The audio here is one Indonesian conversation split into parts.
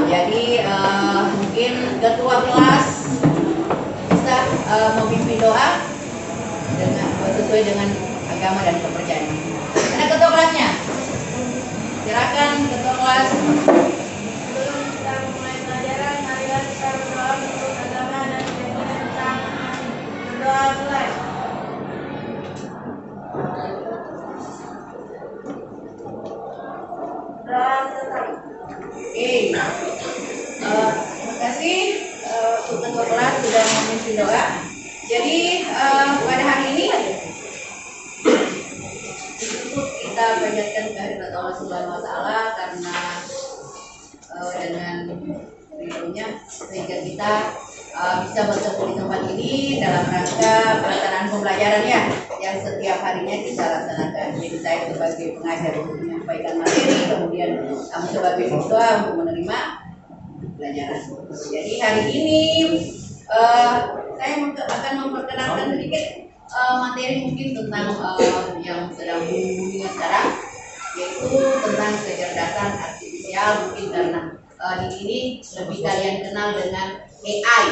Jadi mungkin ketua kelas bisa memimpin doa sesuai dengan agama dan kepercayaan. Ada ketua kelasnya? Silakan ketua kelas. Sebelum kita mulai pelajaran, marilah kita berdoa untuk agama dan keyakinan kita. Berdoa mulai. Doa selesai. Oke. Terima kasih untuk ketua kelas sudah memimpin doa. Jadi pada hari ini kita panjatkan kehadirat Allah Subhanahu Wa Taala karena dengan ridhonya sehingga kita bisa bertemu di tempat ini dalam rangka pelaksanaan pembelajaran yang setiap harinya kita laksanakan. Jadi saya sebagai pengajar untuk menyampaikan materi, kemudian kamu sebagai siswa untuk menerima pelajaran. Jadi hari ini saya akan memperkenalkan sedikit materi mungkin tentang yang sedang booming sekarang, yaitu tentang kecerdasan artifisial. Mungkin karena di sini lebih kalian kenal dengan AI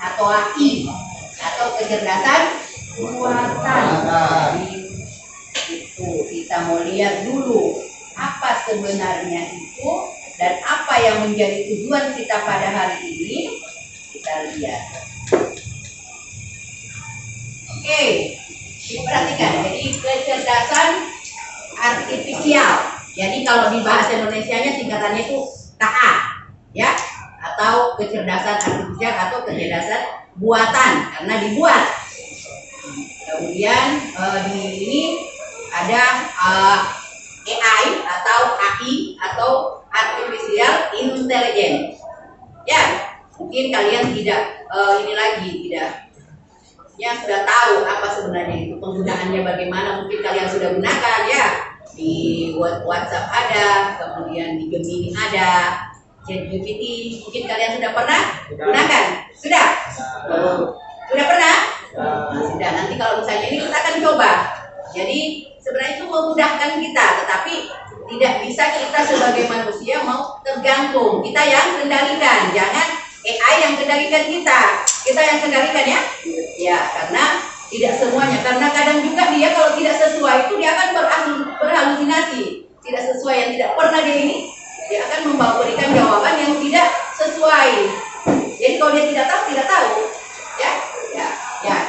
atau AI atau kecerdasan buatan. Itu kita mau lihat dulu apa sebenarnya itu dan apa yang menjadi tujuan kita pada hari ini. Kita lihat. Oke, diperhatikan. Jadi kecerdasan artifisial. Jadi kalau di bahasa Indonesianya singkatannya itu KA, ya, atau kecerdasan artifisial atau kecerdasan buatan karena dibuat. Kemudian di ini ada AI atau AI atau artificial intelligence. Ya, mungkin kalian tidak sudah tahu apa sebenarnya itu penggunaannya bagaimana. Mungkin kalian sudah gunakan ya di WhatsApp ada, kemudian di Gemini ada, ChatGPT mungkin kalian sudah pernah gunakan. Sudah pernah? Sudah. Nanti kalau misalnya ini kita akan coba. Jadi sebenarnya itu memudahkan kita, tetapi tidak bisa kita sebagai manusia mau tergantung. Kita yang kendalikan, jangan AI yang kendalikan kita yang kendalikan ya. Ya, karena tidak semuanya. Karena kadang juga dia kalau tidak sesuai itu dia akan berhalusinasi. Tidak sesuai yang tidak pernah dia akan memberikan jawaban yang tidak sesuai. Jadi kalau dia tidak tahu. Ya,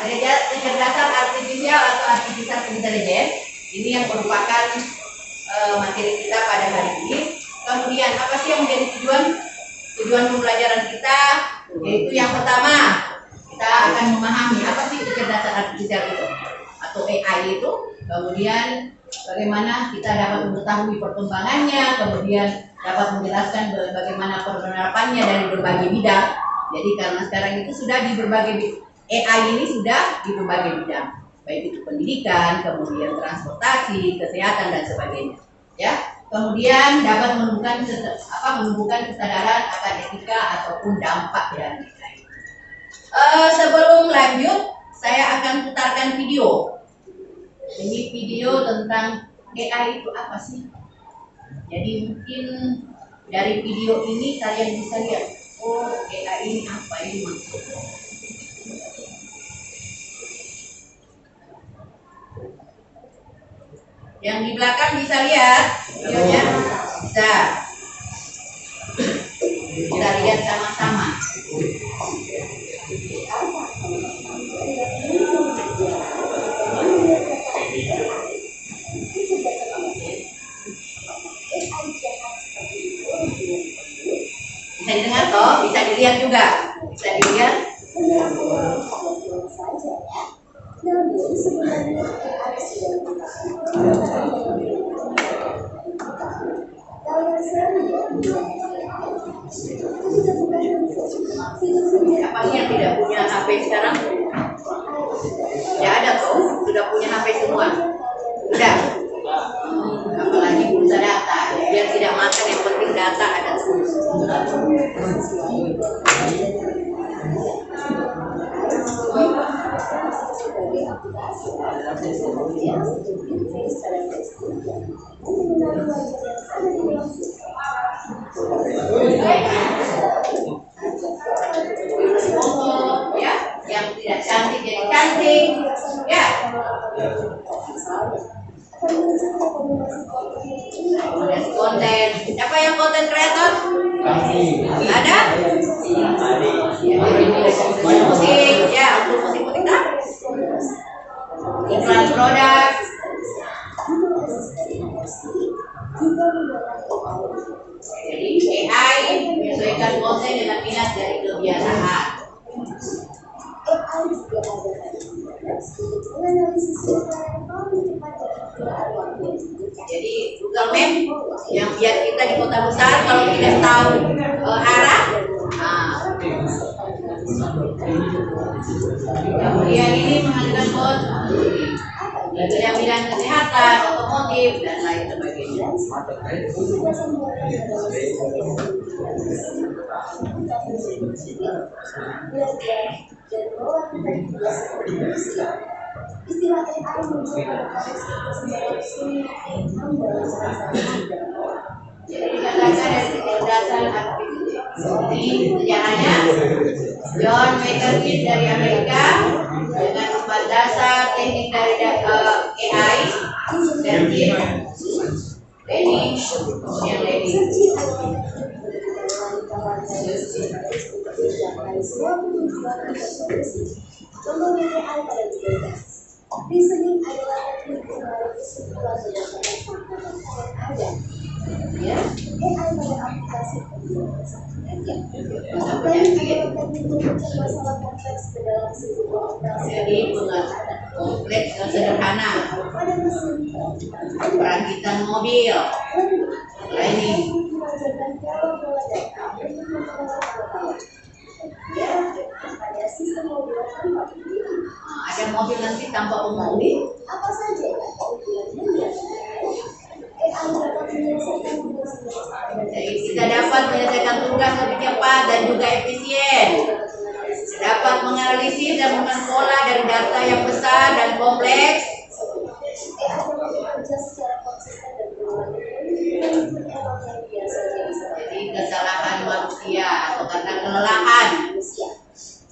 kecerdasan artifisial atau artificial intelligence ini yang merupakan materi kita pada hari ini. Kemudian apa sih yang menjadi tujuan pembelajaran kita? Yaitu yang pertama, kita akan memahami apa sih kecerdasan artifisial itu atau AI itu. Kemudian bagaimana kita dapat mengetahui perkembangannya, kemudian dapat menjelaskan bagaimana penerapannya dari berbagai bidang. Jadi karena sekarang itu sudah di berbagai AI ini sudah di berbagai bidang, baik itu pendidikan, kemudian transportasi, kesehatan dan sebagainya. Ya, kemudian dapat menumbuhkan kesadaran akan etika ataupun dampak dari AI. Sebelum lanjut, saya akan putarkan video. Ini video tentang AI itu apa sih? Jadi mungkin dari video ini kalian bisa lihat, oh AI ini apa ini maksudnya. Yang di belakang bisa lihat videonya? Bisa. Kita lihat sama-sama. Bisa didengar toh? Bisa dilihat juga? Bisa dilihat? Apa yang tidak punya HP sekarang? Ya ada toh, sudah punya HP semua. Sudah. Apalagi pulsa data, biar tidak makan, yang penting data ada terus. Ya, yang tidak cantik jadi cantik. Ya. Konten. Siapa yang konten kreator? Ada? Musik, ya, untuk musik-musik tak? Iklan produk. Jadi AI menyesuaikan konten dengan minat dari kebiasaan. Jadi Google Map yang biar kita di kota besar kalau tidak tahu arah, kemudian ini menghasilkan bot yang bidang kesehatan, otomotif dan lain sebagainya. Jadi dikatakan dari kecerdasan artifisial ini sejarahnya John McAfee dari Amerika dengan 4 dasar teknik dari AI dan Tim Lenny kemudian Lenny. Reasoning adalah teknik menarik kesimpulan berdasarkan fakta yang ada. Ya. AI pada aplikasi teknik masalah kompleks ke dalam sebuah operasi. Jadi kompleks dan sederhana. Pada mesin Perakitan mobil. Ini. mengajarkan pola-pola data untuk memperoleh pengetahuan. Ya, ada sistem mobil tanpa pengemudi. Ada mobil nanti tanpa pengemudi. Apa saja yang tujuannya? AI dapat menyelesaikan tugas Jadi kita dapat menyelesaikan tugas lebih cepat dan juga efisien. Dapat menganalisis dan menemukan pola dari data yang besar dan kompleks. AI dapat bekerja secara konsisten dan berulang dengan error yang biasanya bisa Jadi kesalahan manusia atau karena kelelahan. manusia.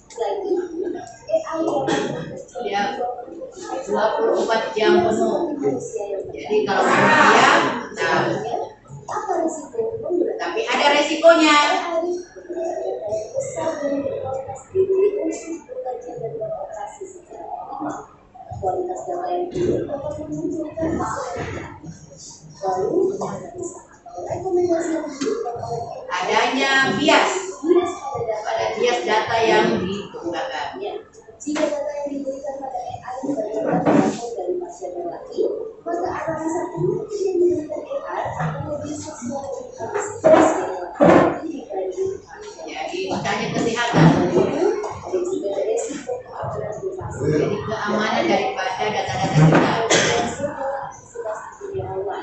Selain itu, AI dapat bekerja Ya, 24 jam penuh. manusia yang Jadi kalau manusia, nah, apa risiko menggunakan tapi ada resikonya. AI yang besar dan berkualitas tinggi untuk bekerja dan beroperasi secara optimal. Kualitas data yang tinggi dapat memunculkan hasil yang benar. Lalu, analisa atau rekomendasi yang diberikan oleh AI Adanya bias bias pada data. pada bias data yang digunakan. Jika data yang diberikan pada AI berdasarkan berasal dari pasien laki, maka analisa mungkin yang diberikan AI akan lebih sesuai dengan kapasitas yang laki dibanding Jadi misalnya kesehatan. dan juga resiko keamanan privasi. Jadi keamanan daripada data-data kita. Hasil adalah aktivitas dunia awal.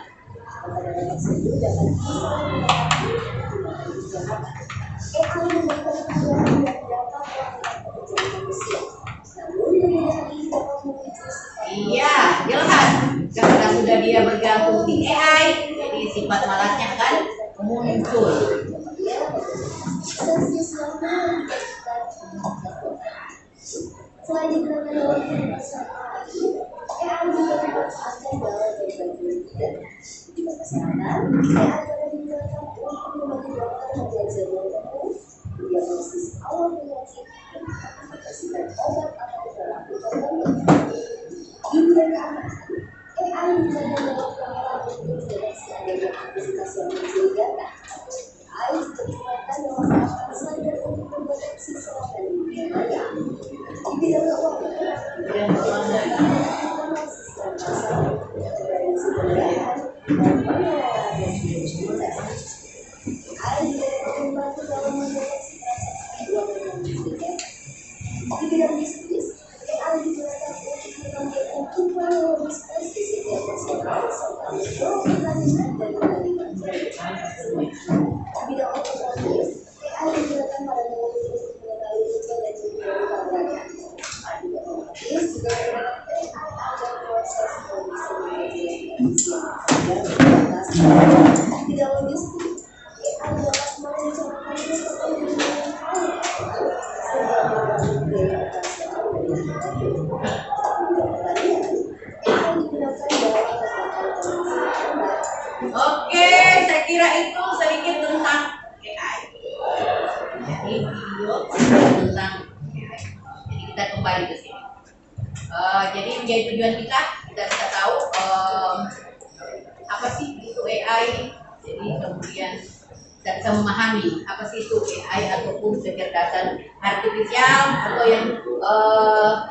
Data-data tersebut dapat menggunakan kejahatan. AI memberikan kemudahan yang dapat melakukan pekerjaan manusia. Namun kemudahan ini dapat memicu Iya, jelas. Karena sudah dia bergantung di AI, jadi sifat malasnya akan muncul. Selain digunakan dalam kehidupan AI, AI juga dimanfaatkan dalam berbagai bidang. Di bidang kesehatan, AI dapat digunakan untuk membantu dokter menjajah ilmu, diagnosis awal penyakit, dan mengaplikasikan obat atau terapi tertentu. Di bidang keamanan, AI digunakan dalam penanganan deteksi adanya aktivitas yang mencurigakan. AI juga digunakan dalam penanganan cyber untuk mendeteksi serangan dunia maya. Di bidang keuangan, sistem pasar, referensi pembayaran, dan pengelolaan likuiditas. AI juga dapat membantu dalam mendeteksi transaksi keuangan yang mencurigakan. Di bidang bisnis, AI digunakan untuk mengajarkan upaya spesifik yang nasional serta mendorong pertanian dan penerimaan pajak. Di bidang otomotif, AI digunakan pada mobil untuk mengetahui rute dan menghindari tabrakan. Di bidang otomotif juga menggunakan AI agar proses produksi menjadi efisien dan berkualitas. Di bidang logistik, AI kira itu sedikit tentang AI. Jadi video tentang AI. Jadi kita kembali ke sini. Jadi menjadi tujuan kita bisa tahu apa sih itu AI. Jadi kemudian kita bisa memahami apa sih itu AI ataupun kecerdasan artifisial atau yang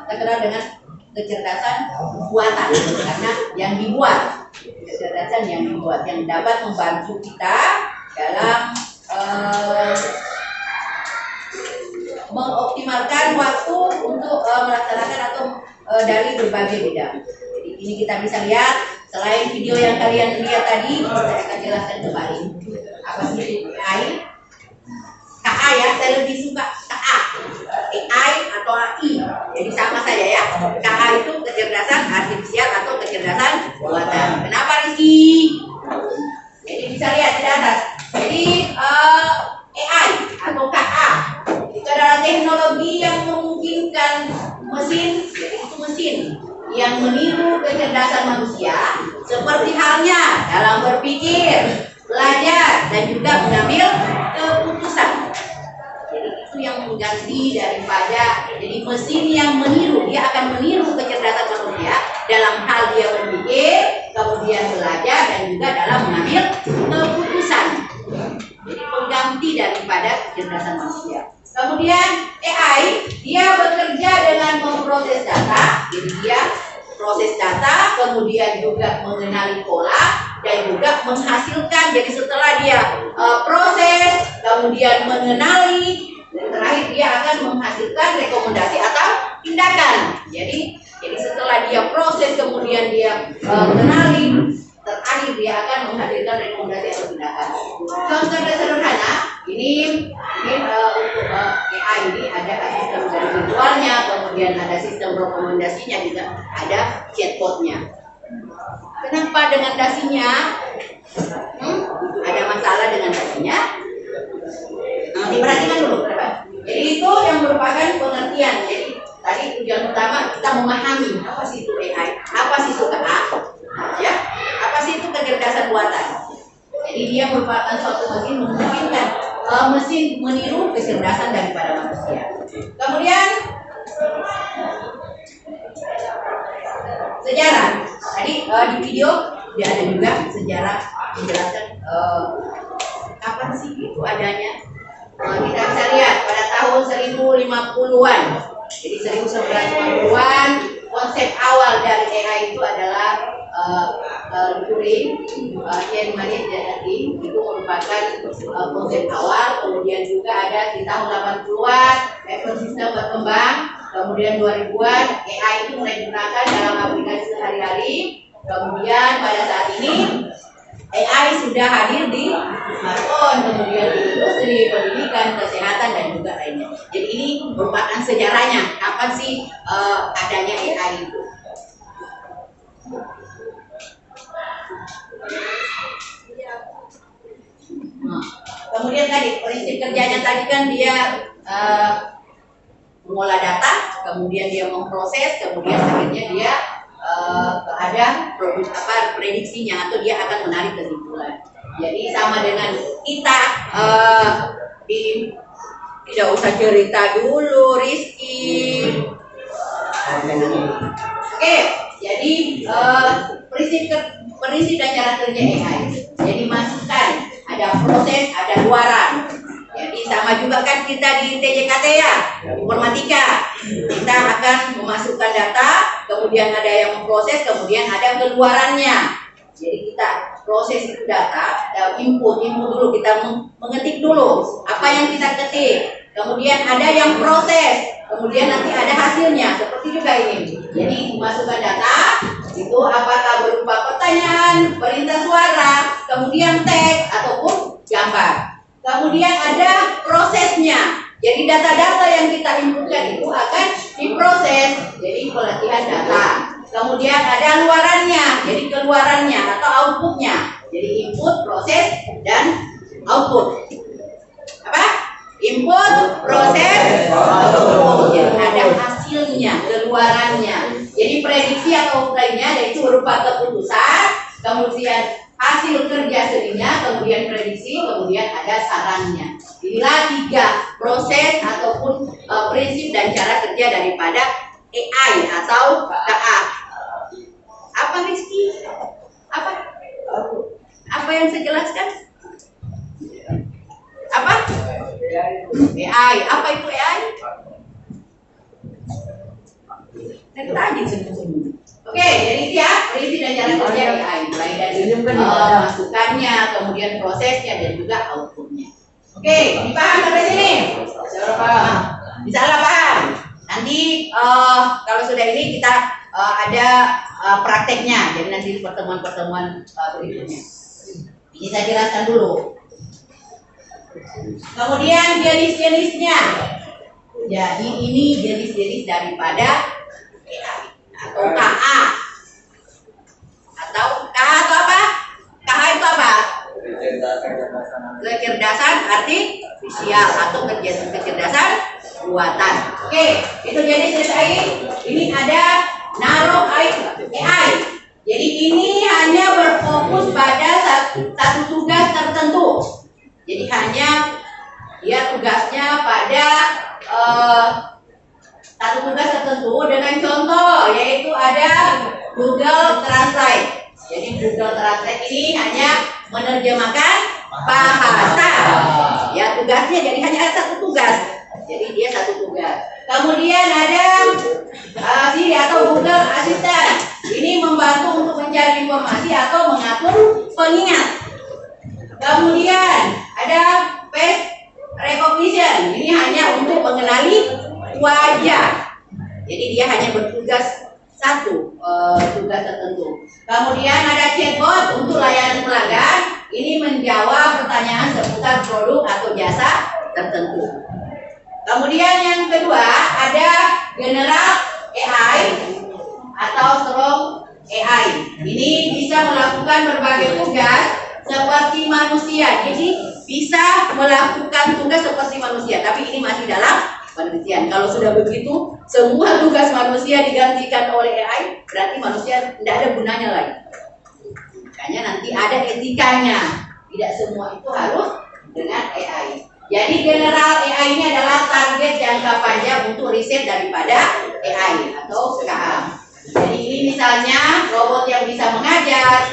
terkenal dengan kecerdasan buatan, karena yang dibuat, kecerdasan yang dibuat yang dapat membantu kita dalam mengoptimalkan waktu untuk melaksanakan atau dari berbagai bidang. Jadi ini kita bisa lihat, selain video yang kalian lihat tadi, saya akan jelaskan kembali apa sih AI. KA ya, saya lebih suka KA, AI atau AI. Jadi sama saja ya. KA itu kecerdasan artifisial atau kecerdasan buatan. Kenapa Rizky? Jadi bisa lihat di atas. Jadi AI atau KA itu adalah teknologi yang memungkinkan mesin, jadi itu mesin yang meniru kecerdasan manusia seperti halnya dalam berpikir, belajar, dan juga mengambil keputusan. Jadi itu yang mengganti daripada jadi mesin yang meniru, dia akan meniru kecerdasan manusia dalam hal dia berpikir, kemudian belajar, dan juga dalam mengambil keputusan. Jadi pengganti daripada kecerdasan manusia. Kemudian AI dia bekerja dengan memproses data, jadi dia proses data, kemudian juga mengenali pola dan juga menghasilkan. Jadi setelah dia proses, kemudian mengenali, dan terakhir dia akan menghasilkan rekomendasi atau tindakan. Jadi setelah dia proses, kemudian dia kenali, terakhir dia akan menghasilkan rekomendasi atau tindakan. Contoh sederhana, ini untuk AI ini ada sistem dari virtualnya, kemudian ada sistem rekomendasinya, juga ada chatbotnya. Kenapa dengan dasinya? Ada masalah dengan dasinya? Diperhatikan dulu, teman. Jadi itu yang merupakan pengertian. Jadi tadi tujuan utama kita memahami apa sih itu AI, apa sih itu KA, ya, apa sih itu kecerdasan buatan. Jadi dia merupakan suatu mesin memungkinkan mesin meniru kecerdasan daripada manusia. Kemudian sejarah. Tadi di video dia ada juga sejarah menjelaskan kapan sih itu adanya. Kita bisa lihat pada tahun 1050-an. Jadi 1950-an konsep awal dari AI itu adalah Turing, Jean-Marie Descartes, itu merupakan konsep awal. Kemudian juga ada di tahun 80-an ekosistem berkembang. Kemudian 2000-an AI itu mulai digunakan dalam aplikasi sehari-hari. Kemudian pada saat ini AI sudah hadir di smartphone, kemudian di industri, pendidikan, kesehatan, dan juga lainnya. Jadi ini merupakan sejarahnya, kapan sih adanya AI itu. Kemudian tadi prinsip kerjanya tadi kan dia mengolah data, kemudian dia memproses, kemudian akhirnya dia ada prediksinya atau dia akan menarik kesimpulan. Jadi sama dengan kita tidak usah cerita dulu, Rizky. Oke, jadi prinsip dan cara kerja AI. Jadi masukan, ada proses, ada luaran. Jadi sama juga kan kita di TJKT ya, informatika. Kita akan memasukkan data, kemudian ada yang memproses, kemudian ada keluarannya. Jadi kita proses itu data, input dulu, kita mengetik dulu apa yang kita ketik. Kemudian ada yang proses, kemudian nanti ada hasilnya. Seperti juga ini. Jadi memasukkan data, itu apakah berupa pertanyaan, perintah suara, kemudian teks ataupun gambar. Kemudian ada prosesnya. Jadi data-data yang kita inputkan itu akan diproses. Jadi pelatihan data. Kemudian ada luarannya, jadi keluarannya atau outputnya. Jadi input, proses, dan output. Apa? Input, proses, output. Jadi ada hasilnya, keluarannya. Jadi prediksi atau lainnya, yaitu berupa keputusan, kemudian hasil hasil kerja seninya, kemudian prediksi, kemudian ada sarannya. Inilah 3 proses ataupun prinsip dan cara kerja daripada AI atau KA. Apa Rizky? Apa? Apa yang saya jelaskan? Apa? AI. Apa itu AI? Dari tadi senyum-senyum. Oke, jadi ya prinsip dan cara kerja AI, mulai dari masukannya, kemudian prosesnya dan juga outputnya. Oke, dipaham sampai sini? Misalnya paham. Nanti kalau sudah ini kita ada prakteknya. Jadi nanti pertemuan-pertemuan berikutnya. Ini saya jelaskan dulu. Kemudian jenis-jenisnya. Jadi ini jenis-jenis daripada AI atau KA. Atau KA itu apa? KA itu apa? Kecerdasan artifisial atau kecerdasan buatan. Oke, itu jenis AI. Ini ada nano AI. Jadi ini hanya berfokus pada satu tugas tertentu. Jadi hanya dia tugasnya pada satu tugas tertentu dengan contoh, yaitu ada Google Translate. Jadi Google Translate ini hanya menerjemahkan bahasa. Ya, tugasnya jadi hanya satu tugas. Jadi dia satu tugas. Kemudian ada Siri atau Google Assistant. Ini membantu untuk mencari informasi atau mengatur pengingat. Kemudian ada face recognition. Ini hanya untuk mengenali wajah. Jadi dia hanya bertugas satu tugas tertentu. Kemudian ada chatbot untuk layanan pelanggan. Ini menjawab pertanyaan seputar produk atau jasa tertentu. Kemudian yang kedua ada general AI atau strong AI. Ini bisa melakukan berbagai tugas seperti manusia. Jadi bisa melakukan tugas seperti manusia, tapi ini masih dalam penelitian. Kalau sudah begitu, semua tugas manusia digantikan oleh AI, berarti manusia tidak ada gunanya lagi. Makanya nanti ada etikanya. Tidak semua itu harus dengan AI. Jadi general AI ini adalah target jangka panjang untuk riset daripada AI atau KA. Jadi ini misalnya robot yang bisa mengajar,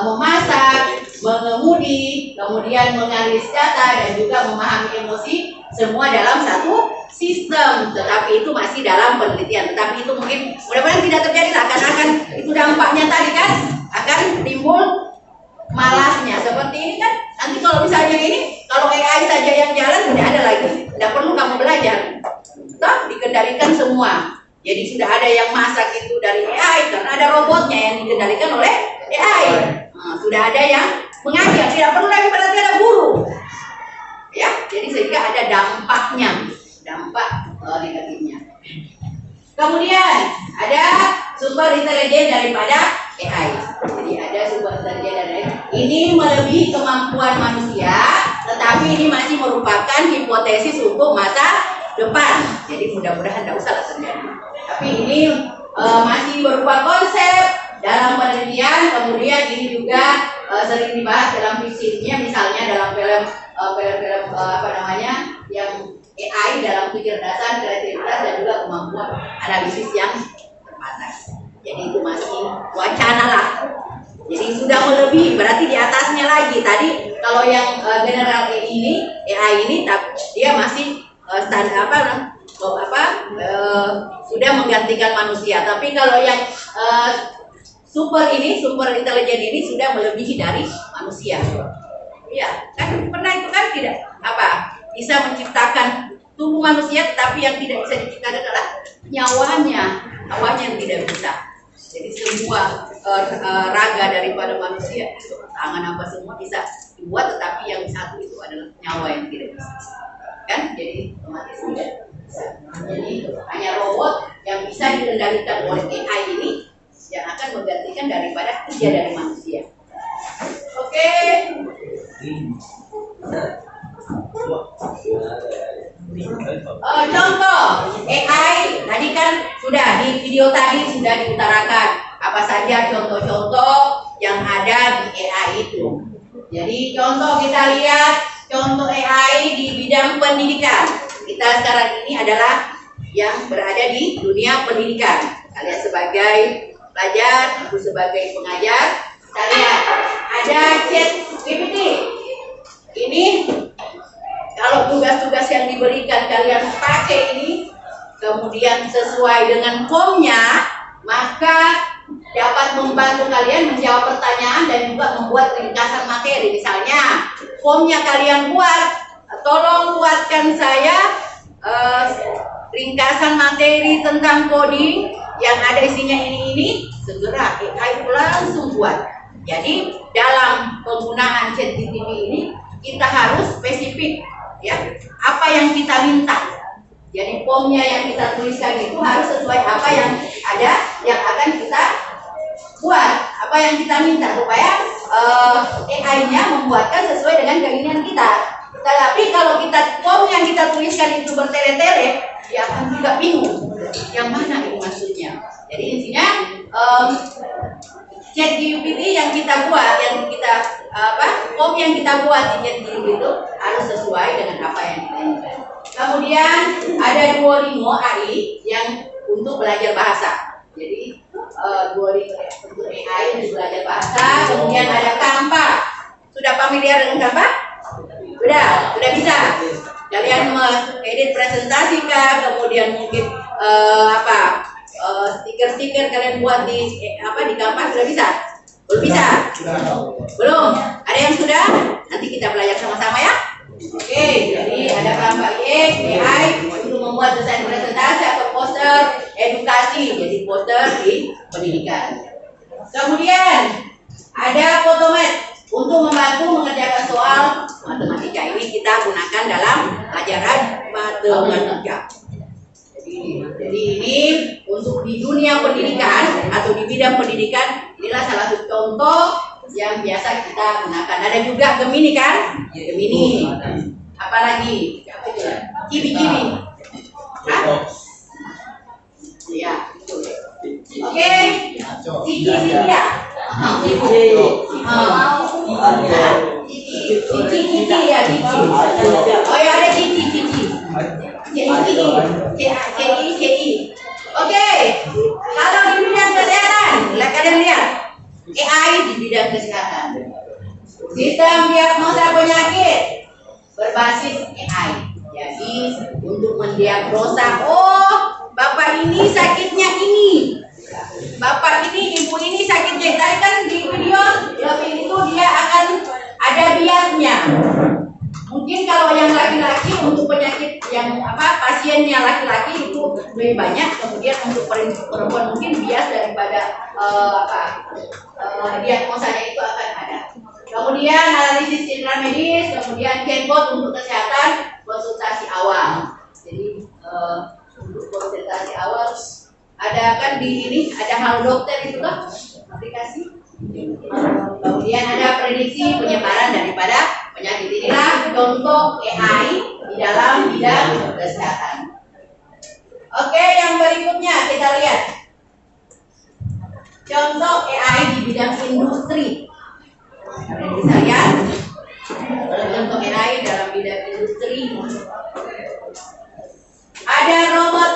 memasak, mengemudi, kemudian menganalisis data dan juga memahami emosi, semua dalam satu sistem. Tetapi itu masih dalam penelitian. Tetapi itu mungkin mudah-mudahan tidak terjadi lah, karena akan itu dampaknya tadi kan akan timbul malasnya. Seperti ini kan, nanti kalau misalnya ini, kalau AI saja yang jalan tidak ada lagi, tidak perlu kamu belajar. Toh dikendalikan semua. Jadi sudah ada yang masak itu dari AI karena ada robotnya yang dikendalikan oleh AI. Sudah ada yang mengajar, tidak perlu lagi berarti ada guru. Ya, jadi sehingga ada dampaknya, dampak negatifnya. Kemudian ada super intelijen daripada AI. Jadi ada super intelijen dari AI. Ini melebihi kemampuan manusia, tetapi ini masih merupakan hipotesis untuk masa depan. Jadi mudah-mudahan tidak usah terjadi. Tapi ini masih berupa konsep dalam penelitian. Kemudian ini juga sering dibahas dalam fisiknya, misalnya dalam film apa namanya yang AI dalam kecerdasan, kreativitas dan juga kemampuan analisis yang terbatas. Jadi itu masih wacana lah. Jadi sudah melebihi, berarti di atasnya lagi. Tadi kalau yang general AI ini dia masih standar sudah menggantikan manusia. Tapi kalau yang super intelijen ini sudah melebihi dari manusia. Iya, kan pernah itu kan tidak bisa menciptakan tubuh manusia, tetapi yang tidak bisa diciptakan adalah nyawanya yang tidak bisa. Jadi semua raga daripada manusia, tangan apa semua bisa dibuat, tetapi yang satu itu adalah nyawa yang tidak bisa. Kan? Jadi otomatis tidak bisa. Jadi hanya robot yang bisa dikendalikan oleh AI ini yang akan menggantikan daripada kerja dari manusia. Oke. Contoh AI tadi kan sudah di video tadi sudah diutarakan apa saja contoh-contoh yang ada di AI itu. Jadi contoh kita lihat contoh AI di bidang pendidikan. Kita sekarang ini adalah yang berada di dunia pendidikan. Kalian sebagai pelajar, ibu sebagai pengajar, kita lihat ada ChatGPT. Ini kalau tugas-tugas yang diberikan kalian pakai ini, kemudian sesuai dengan formnya, maka dapat membantu kalian menjawab pertanyaan dan juga membuat ringkasan materi. Misalnya, formnya kalian buat, tolong buatkan saya ringkasan materi tentang coding yang ada isinya ini, segera AI langsung buat. Jadi dalam penggunaan ChatGPT ini kita harus spesifik, ya, apa yang kita minta. Jadi formnya yang kita tuliskan itu harus sesuai apa yang ada, yang akan kita buat, apa yang kita minta, supaya AI-nya membuatkan sesuai dengan keinginan kita. Tetapi kalau kita form yang kita tuliskan itu bertele-tele, dia akan juga bingung yang mana ini maksudnya. Jadi intinya ChatGPT yang kita buat, yang kita form yang kita buat di ChatGPT itu harus sesuai dengan apa yang kita inginkan. Kemudian ada Duolingo AI yang untuk belajar bahasa. Jadi Duolingo untuk AI untuk belajar bahasa. Kemudian ada Canva. Sudah familiar dengan Canva? Sudah bisa. Kalian mengedit presentasi kah? Kemudian mungkin stiker-stiker kalian buat di Canva sudah bisa? Belum bisa? Belum? Ada yang sudah? Nanti kita belajar sama-sama ya. Oke, jadi ada Canva AI untuk membuat desain presentasi atau poster edukasi, jadi poster di pendidikan. Kemudian ada Photomat untuk membantu mengerjakan soal matematika. Ini kita gunakan dalam pelajaran matematika. Jadi ini untuk di dunia pendidikan atau di bidang pendidikan, inilah salah satu contoh yang biasa kita gunakan. Ada juga Gemini kan? Gemini. Apalagi? Cibi-cibi. Ya. Oke. Cici ya. Cici ya, cici. Oh ya, ada cici. CI. Oke. Kalau di bidang kesehatan, kalian lihat AI di bidang kesehatan. Sistem diagnosa penyakit berbasis AI. Jadi untuk mendiagnosa, bapak ini sakitnya ini, bapak ini, ibu ini sakitnya. Tadi kan di video itu dia akan ada biasnya. Mungkin kalau yang laki-laki untuk penyakit yang pasiennya laki-laki itu lebih banyak. Kemudian untuk perempuan mungkin bias daripada diagnosanya itu akan ada. Kemudian analisis cedera medis, kemudian chatbot untuk kesehatan, konsultasi awal. Jadi untuk konsultasi awal ada kan di ini ada Halo Dokter itu kan aplikasi. Kemudian ada prediksi penyebaran daripada penyakit. Inilah contoh AI di dalam bidang kesehatan. Oke, yang berikutnya kita lihat contoh AI di bidang industri. Kalian bisa lihat contoh AI dalam bidang industri. Ada robot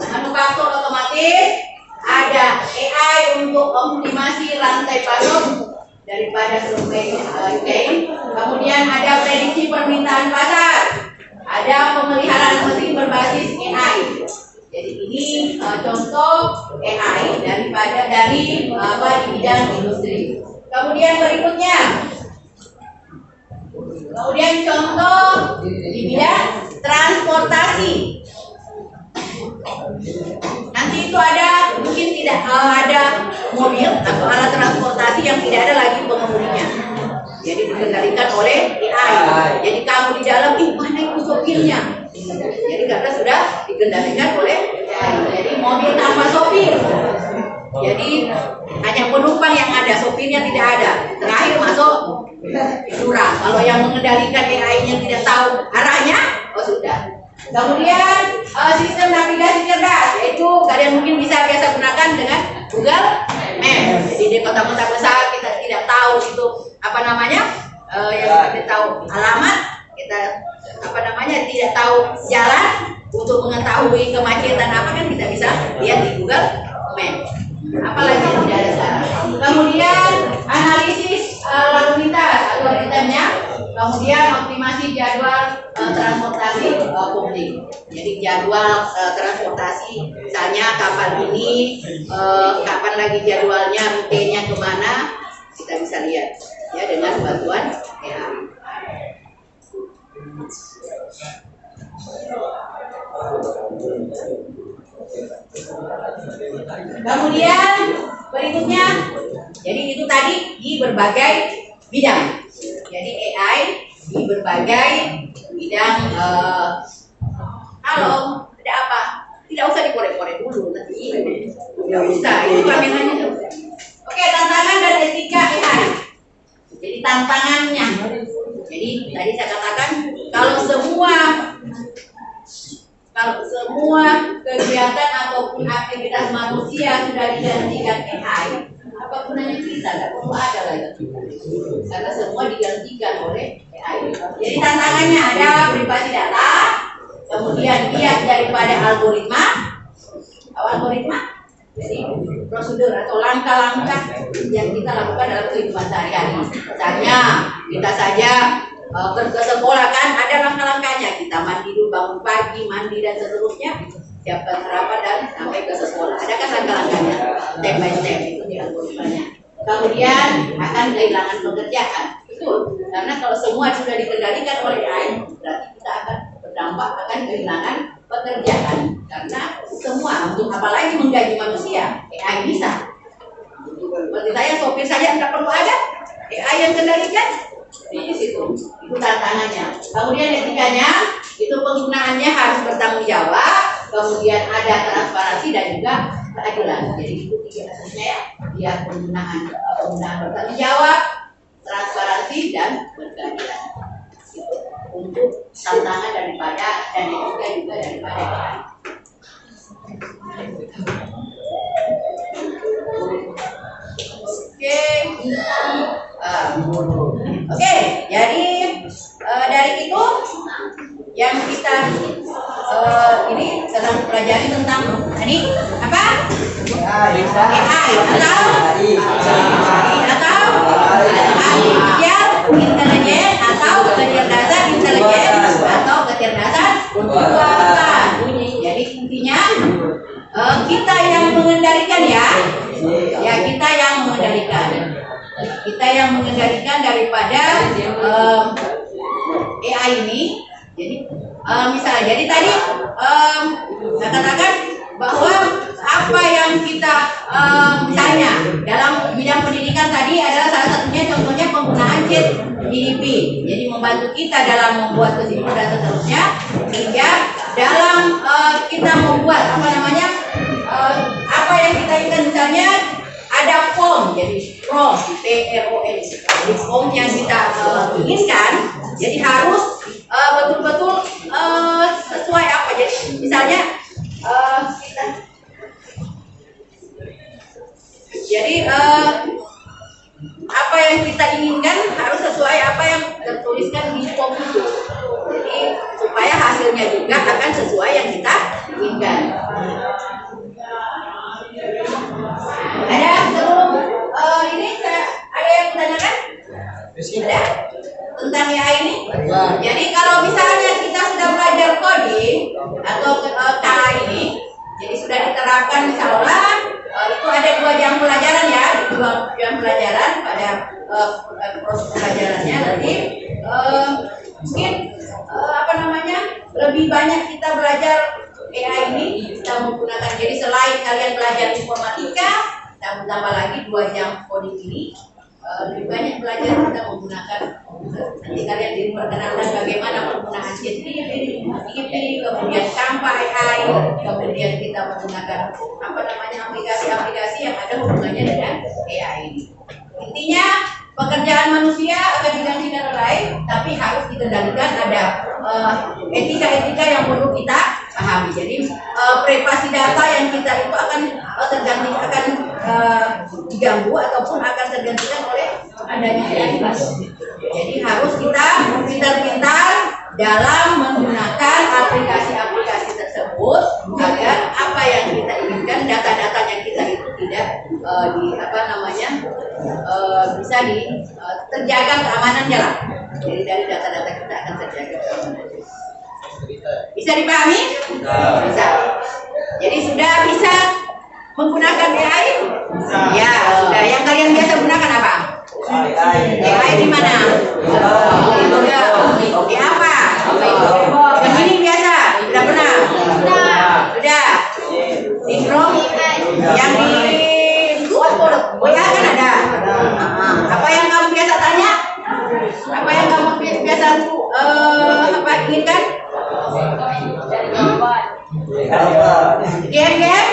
manufaktur otomatis, ada AI untuk optimasi rantai pasok daripada supply chain. Kemudian ada prediksi permintaan pasar, ada pemeliharaan mesin berbasis AI. Jadi ini contoh AI dari bidang industri. Kemudian berikutnya, contoh di bidang transportasi. Nanti itu ada mungkin tidak ada mobil atau alat transportasi yang tidak ada lagi pengemudinya. Jadi dikendalikan oleh AI. Jadi kamu di dalam, mana itu sopirnya? Jadi karena sudah dikendalikan oleh AI. Jadi mobil tanpa sopir. Jadi hanya penumpang yang ada, sopirnya tidak ada. Terakhir masuk jurang. Kalau yang mengendalikan AI-nya tidak tahu arahnya, sudah. Kemudian sistem navigasi cerdas, yaitu kalian mungkin biasa gunakan dengan Google Maps. Jadi di kota-kota besar kita tidak tahu itu yang tidak tahu alamat, kita tidak tahu jalan untuk mengetahui kemacetan apa kan kita bisa lihat di Google Map. Apalagi yang tidak ada salah. Kemudian analisis lalu lintas algoritmanya, kemudian optimasi jadwal transportasi publik. Jadi jadwal transportasi, misalnya kapan ini, kapan lagi jadwalnya, rutenya kemana, kita bisa lihat ya dengan bantuan AI. Kemudian berikutnya, jadi itu tadi di berbagai bidang. Jadi AI di berbagai bidang. Halo, ada apa? Tidak usah dikorek-korek dulu, nanti tidak usah. Itu kamenannya. Oke, tantangan dan etika AI. Jadi tantangannya. Jadi tadi saya katakan kalau semua kegiatan ataupun aktivitas manusia sudah digantikan AI, apa gunanya kita? Tidak perlu ada lagi. Karena semua digantikan oleh AI. Jadi tantangannya ada privasi data, kemudian bias daripada algoritma. Jadi prosedur atau langkah-langkah yang kita lakukan dalam kehidupan sehari-hari. Misalnya kita saja ke sekolah kan ada langkah-langkahnya, kita mandi dulu, bangun pagi, mandi dan seterusnya, siapkan sarapan dan sampai ke sekolah. Ada kan langkah-langkahnya, step by step itu di algoritmanya. Kemudian akan kehilangan pekerjaan, betul, karena kalau semua sudah dikendalikan oleh AI, berarti kita akan berdampak akan kehilangan pekerjaan, karena semua untuk apalagi menggaji manusia, AI bisa. Seperti saya sopir saja tidak perlu ada AI yang kendalikan. Di situ itu tantangannya. Kemudian etikanya itu penggunaannya harus bertanggung jawab, kemudian ada transparansi dan juga keadilan. Jadi itu tiga asasnya ya, dia penggunaan bertanggung jawab, transparansi dan berkeadilan. Itu untuk tantangan daripada dan etika juga daripada AI. Oke, jadi dari itu yang kita ini sedang pelajari tentang tadi apa? AI atau artificial intelligence atau kecerdasan intelijen atau kecerdasan buatan. Jadi intinya kita yang mengendalikan ya kita yang mengendalikan daripada AI ini. Jadi misalnya, jadi tadi saya katakan bahwa apa yang kita misalnya dalam bidang pendidikan tadi adalah salah satunya contohnya penggunaan ChatGPT. Jadi membantu kita dalam membuat kesimpulan dan seterusnya, sehingga dalam kita membuat apa yang kita inginkan, misalnya ada form, jadi prompt PROM. Jadi form yang kita inginkan, jadi harus betul-betul sesuai apa. Jadi misalnya apa yang kita inginkan harus sesuai apa yang tertuliskan di form itu. Jadi supaya hasilnya juga akan sesuai yang kita inginkan. Ada sebelum ini ada yang bertanyakan? Ada tentang AI ini? Jadi kalau misalnya kita sudah belajar coding atau AI ini, jadi sudah diterapkan misalnya itu ada 2 jam pelajaran ya, 2 jam pelajaran pada proses pelajarannya nanti mungkin lebih banyak kita belajar AI ini kita menggunakan. Jadi selain kalian belajar informatika, tambah lagi 2 jam coding ini, lebih banyak belajar kita menggunakan komputer. Nanti kalian diperkenalkan bagaimana penggunaan ChatGPT, kemudian Canva AI, kemudian kita menggunakan aplikasi-aplikasi yang ada hubungannya dengan AI ini. Intinya pekerjaan manusia akan digantikan oleh AI, tapi harus dikendalikan. Ada etika-etika yang perlu kita pahami. Jadi privasi data yang kita itu akan diganggu ataupun akan tergantikan oleh adanya AI. Jadi harus kita pintar-pintar dalam menggunakan aplikasi-aplikasi tersebut agar apa yang kita inginkan, data-datanya kita itu tidak bisa terjaga keamanannya lah. Jadi dari data-data kita akan terjaga keamanannya. Bisa dipahami? Bisa. Jadi sudah bisa menggunakan AI? Ya, sudah. Yang kalian biasa gunakan apa? AI di mana? Di apa? Yang ini biasa? Sudah pernah? Sudah. Di Chrome? Yang di WA kan ada? Apa yang kamu biasa tanya? Apa yang kamu biasa inginkan? Game?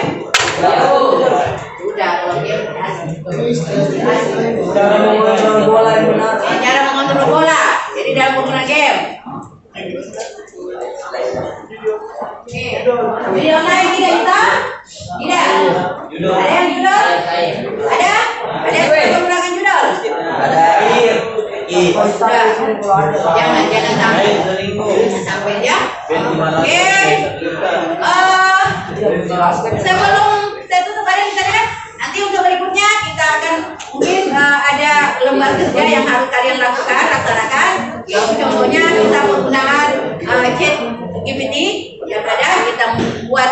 Sudah, kalau game Cara mengontrol bola yang benar. cara mengontrol bola. Jadi dalam penggunaan game. Oke. Jadi online tidak kita? Tidak. Ada yang judul? Ada? Ada yang menggunakan judul? Ada air. Sudah. Jangan sampai ya. Oke. Sebelum saya tutup ada yang bisa lihat, nanti untuk berikutnya kita akan mungkin ada lembar kerja yang harus kalian laksanakan. Yaitu contohnya kita menggunakan ChatGPT yang ada, kita membuat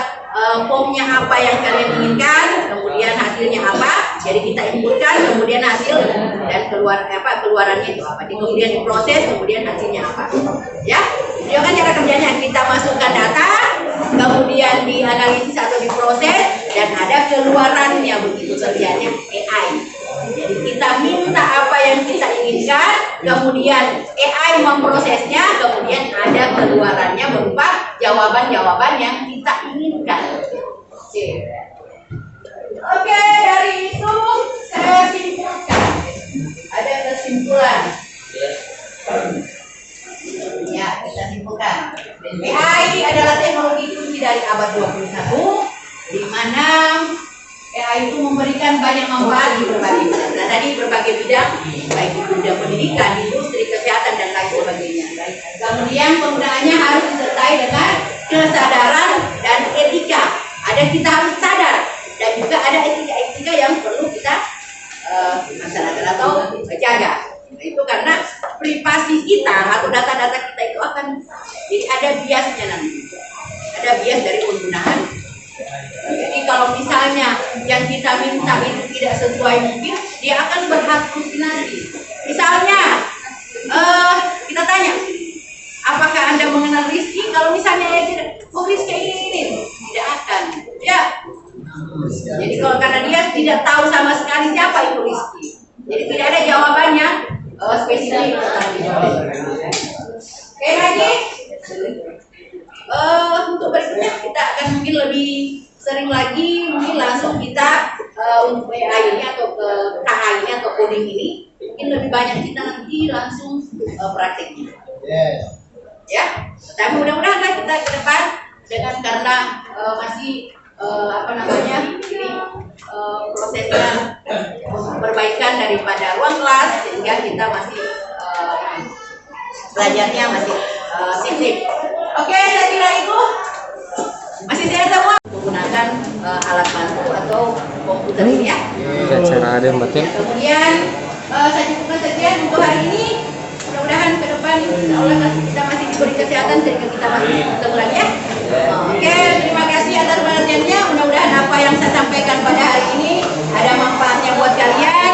formnya apa yang kalian inginkan, kemudian hasilnya apa, jadi kita inputkan, kemudian hasil dan keluarannya itu apa, kemudian diproses, kemudian hasilnya apa, ya. Itu kan cara kerjanya, kita masukkan data, kemudian dianalisis atau diproses, dan ada keluarannya, begitu kerjanya AI. Jadi kita minta apa yang kita inginkan, kemudian AI memprosesnya, kemudian ada keluarannya berupa jawaban-jawaban yang kita inginkan. Oke, dari itu saya simpulkan. Ada kesimpulan. Ya, kita simpulkan. AI adalah teknologi kunci dari abad 21, di mana AI itu memberikan banyak manfaat di berbagai bidang. Nah, tadi berbagai bidang, baik itu bidang pendidikan, industri, kesehatan, dan lain sebagainya. Kemudian penggunaannya harus disertai dengan kesadaran dan etika. Kita harus sadar, dan juga ada etika-etika yang perlu kita laksanakan atau jaga. Nah, itu karena privasi kita atau data-data kita itu akan jadi ada biasnya nanti. Ada bias dari penggunaan. Jadi kalau misalnya yang kita minta itu tidak sesuai mungkin, dia akan berhalusinasi. Misalnya kita tanya, apakah Anda mengenal Rizky? Kalau misalnya ya tidak, oh Rizky ini tidak akan. Ya. Jadi kalau karena dia tidak tahu sama sekali siapa itu Rizky, jadi tidak ada jawabannya spesifik. Oke lagi. Untuk berikutnya kita akan mungkin lebih sering lagi, mungkin langsung kita untuk WA ini atau ke KA ini atau coding ini, mungkin lebih banyak kita nanti langsung prakteknya. Ya, tapi mudah-mudahan kita ke depan dengan karena masih ini prosesnya perbaikan daripada ruang kelas, sehingga kita masih belajarnya masih sip-sip. Oke, saya kira itu masih sehat semua. Menggunakan alat bantu atau komputer ini ya. Cara ada Mbak Tim. Kemudian saya cukupkan sekian untuk hari ini. Mudah-mudahan ke depan insya Allah kita masih diberi kesehatan sehingga kita masih ketemu lagi ya. Oke, terima kasih atas perhatiannya. Mudah-mudahan apa yang saya sampaikan pada hari ini ada manfaatnya buat kalian.